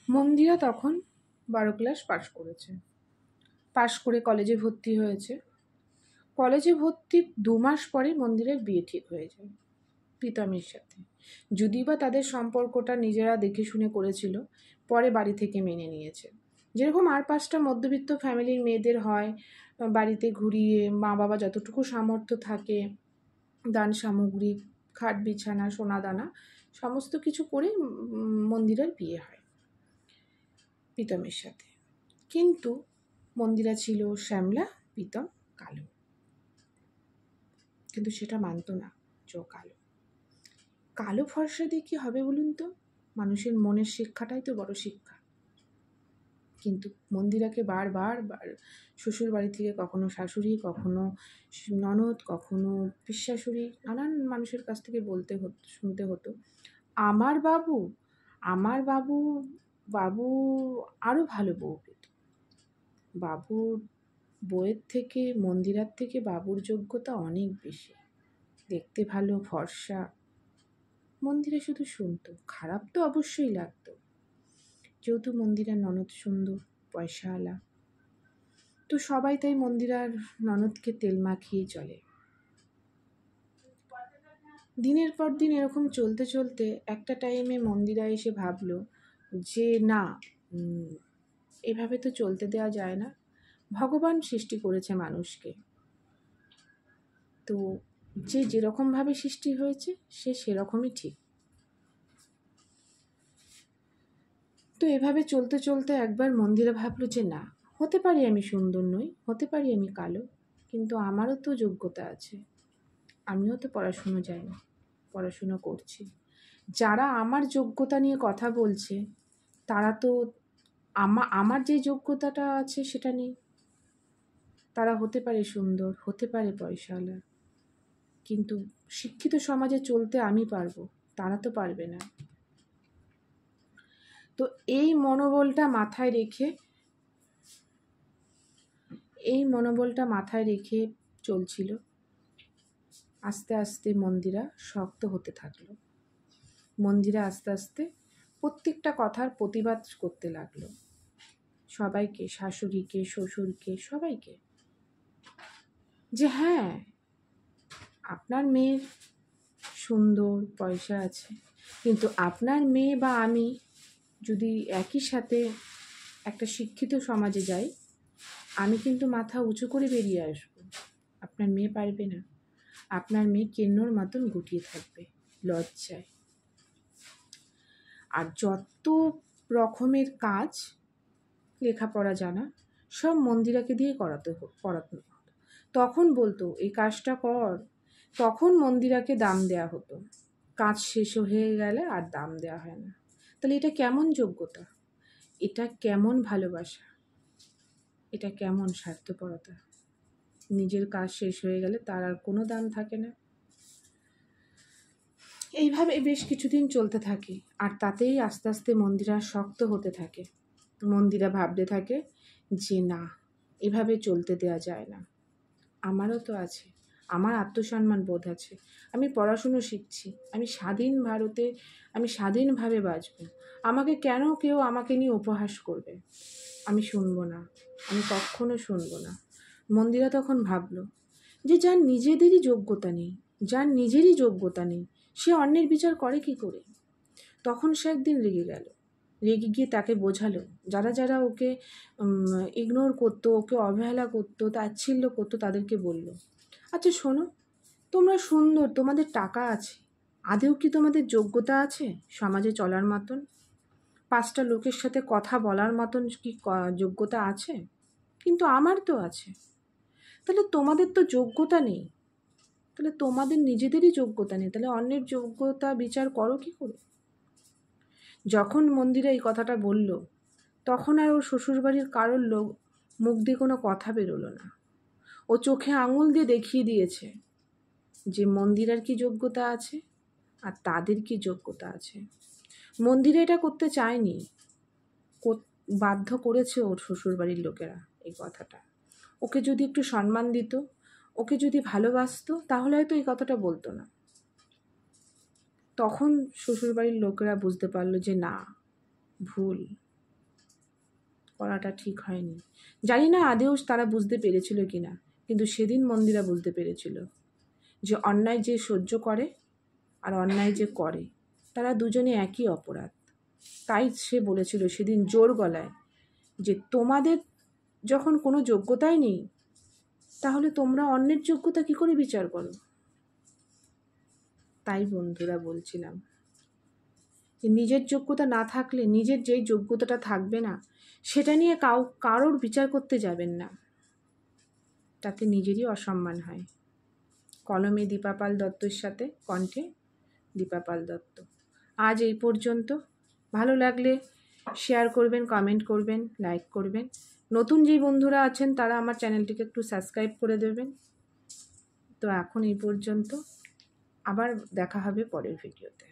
মন্দিরা তখন 12 class pass করেছে। পাশ করে কলেজে ভর্তি হয়েছে। কলেজে ভর্তির 2 মাস পরে মন্দিরের বিয়ে ঠিক হয়ে যায় প্রীতমের সাথে। যদিও বা তাদের সম্পর্কটা নিজেরা দেখে শুনে করেছিল, পরে বাড়ি থেকে মেনে নিয়েছে। যেরকম আর 5টা মধ্যবিত্ত ফ্যামিলির মেয়েদের হয়, বাড়িতে ঘুরিয়ে মা বাবা যতটুকু সামর্থ্য থাকে দান সামগ্রী, খাট বিছানা, সোনা দানা সমস্ত কিছু করে মন্দিরের বিয়ে হয় প্রীতমের সাথে। কিন্তু মন্দিরা ছিল শ্যামলা, প্রীতম কালো। কিন্তু সেটা মানতো না যে ও কালো। কালো ফর্সা দিয়ে কী হবে বলুন তো? মানুষের মনের শিক্ষাটাই তো বড় শিক্ষা। কিন্তু মন্দিরাকে বারবার শ্বশুর বাড়ি থেকে কখনো শাশুড়ি, কখনো ননদ, কখনো পিসশাশুড়ি, নানান মানুষের কাছ থেকে শুনতে হতো, আমার বাবু, আমার বাবু, বাবু আরও ভালো বউ পেত। বাবুর বউয়ের থেকে, মন্দিরার থেকে বাবুর যোগ্যতা অনেক বেশি, দেখতে ভালো, ফর্সা। মন্দিরা শুধু শুনতো, খারাপ তো অবশ্যই লাগতো, যেহেতু মন্দিরার ননদ সুন্দর, পয়সাওয়ালা, তো সবাই তাই মন্দিরার ননদকে তেল মাখিয়ে চলে। দিনের পর দিন এরকম চলতে চলতে একটা টাইমে মন্দিরা এসে ভাবলো যে না, এভাবে তো চলতে দেওয়া যায় না। ভগবান সৃষ্টি করেছে মানুষকে, তো যে যেরকমভাবে সৃষ্টি হয়েছে সে সেরকমই ঠিক। তো এভাবে চলতে চলতে একবার মন্দিরা ভাবলো যে না, হতে পারি আমি সুন্দর নই, হতে পারি আমি কালো, কিন্তু আমারও তো যোগ্যতা আছে, আমিও তো পড়াশুনো যাইনি, পড়াশুনো করছি। যারা আমার যোগ্যতা নিয়ে কথা বলছে তারা তো আমার যে যোগ্যতাটা আছে সেটা নেই। তারা হতে পারে সুন্দর, হতে পারে পয়সাওয়ালা, কিন্তু শিক্ষিত সমাজে চলতে আমি পারবো, তারা তো পারবে না। তো এই মনোবলটা মাথায় রেখে চলছিল। আস্তে আস্তে মন্দিরা শক্ত হতে থাকলো। মন্দিরা আস্তে আস্তে প্রত্যেকটা কথার প্রতিবাদ করতে লাগলো, সবাইকে, শাশুড়িকে, শ্বশুরকে, সবাইকে, যে হ্যাঁ, আপনার মেয়ের সুন্দর, পয়সা আছে, কিন্তু আপনার মেয়ে বা আমি যদি একই সাথে একটা শিক্ষিত সমাজে যাই, আমি কিন্তু মাথা উঁচু করে বেরিয়ে আসবো, আপনার মেয়ে পারবে না। আপনার মেয়ে কেন্নর মতন গুটিয়ে থাকবে লজ্জায়। আর যত রকমের কাজ, লেখাপড়া জানা, সব মন্দিরাকে দিয়ে পড়াতো। তখন বলতো এই কাজটা কর, তখন মন্দিরাকে দাম দেয়া হতো। কাজ শেষ হয়ে গেলে আর দাম দেওয়া হয় না। তাহলে এটা কেমন যোগ্যতা? এটা কেমন ভালোবাসা? এটা কেমন স্বার্থপরতা? নিজের কাজ শেষ হয়ে গেলে তার আর কোনো দাম থাকে না। এইভাবে বেশ কিছুদিন চলতে থাকে, আর তাতেই আস্তে আস্তে মন্দিরা শক্ত হতে থাকে। মন্দিরা ভাবতে থাকে যে না, এভাবে চলতে দেওয়া যায় না, আমারও তো আছে, আমার আত্মসম্মান বোধ আছে, আমি পড়াশুনো শিখছি, আমি স্বাধীন ভারতে, আমি স্বাধীনভাবে বাঁচব, আমাকে কেন কেউ আমাকে নিয়ে উপহাস করবে? আমি শুনবো না, আমি কখনো শুনবো না। মন্দিরা তখন ভাবলো যে যার নিজেদেরই যোগ্যতা নেই, যার নিজেরই যোগ্যতা নেই, সে অন্যের বিচার করে কি করে? তখন সে একদিন রেগে গেল। রেগে গিয়ে তাকে বোঝালো, যারা যারা ওকে ইগনোর করতো, ওকে অবহেলা করতো, তাচ্ছিল্য করতো, তাদেরকে বলল, আচ্ছা শোনো, তোমরা সুন্দর, তোমাদের টাকা আছে, আদেও কি তোমাদের যোগ্যতা আছে সমাজে চলার মতন? 5টা লোকের সাথে কথা বলার মতন কি যোগ্যতা আছে? কিন্তু আমার তো আছে। তাহলে তোমাদের তো যোগ্যতা নেই, তাহলে তোমাদের নিজেদেরই যোগ্যতা নেই, তাহলে অন্যের যোগ্যতা বিচার করো কি করে? যখন মন্দিরা এই কথাটা বলল, তখন আর ওর শ্বশুরবাড়ির কারোর মুখ দিয়ে কোনো কথা বেরোলো না। ও চোখে আঙুল দিয়ে দেখিয়ে দিয়েছে যে মন্দিরার কি যোগ্যতা আছে আর তাদের কি যোগ্যতা আছে। মন্দিরা এটা করতে চায়নি, বাধ্য করেছে ওর শ্বশুরবাড়ির লোকেরা এই কথাটা। ওকে যদি একটু সম্মান দিত, ওকে যদি ভালোবাসতো, তাহলে হয়তো এই কথাটা বলতো না। তখন শ্বশুরবাড়ির লোকেরা বুঝতে পারলো যে না, ভুল, করাটা ঠিক হয়নি। জানি না আদেও তারা বুঝতে পেরেছিল কি না, কিন্তু সেদিন মন্দিরা বুঝতে পেরেছিল যে অন্যায় যে সহ্য করে আর অন্যায় যে করে তারা দুজনে একই অপরাধ। তাই সে বলেছিল সেদিন জোর গলায় যে তোমাদের যখন কোনো যোগ্যতাই নেই, তাহলে তোমরা অন্যের যোগ্যতা কি করে বিচার করো? তাই বন্ধুরা বলছিলাম যে নিজের যোগ্যতা না থাকলে, নিজের যেই যোগ্যতাটা থাকবে না সেটা নিয়ে কারোর বিচার করতে যাবেন না, তাতে নিজেরই অসম্মান হয়। কলমে দীপা পাল দত্তর সাথে, কণ্ঠে দীপা পাল দত্ত। আজ এই পর্যন্ত। ভালো লাগলে শেয়ার করবেন, কমেন্ট করবেন, লাইক করবেন। নতুন যেই বন্ধুরা আছেন তারা আমার চ্যানেলটিকে একটু সাবস্ক্রাইব করে দেবেন। তো এখন এই পর্যন্ত, আবার দেখা হবে পরের ভিডিওতে।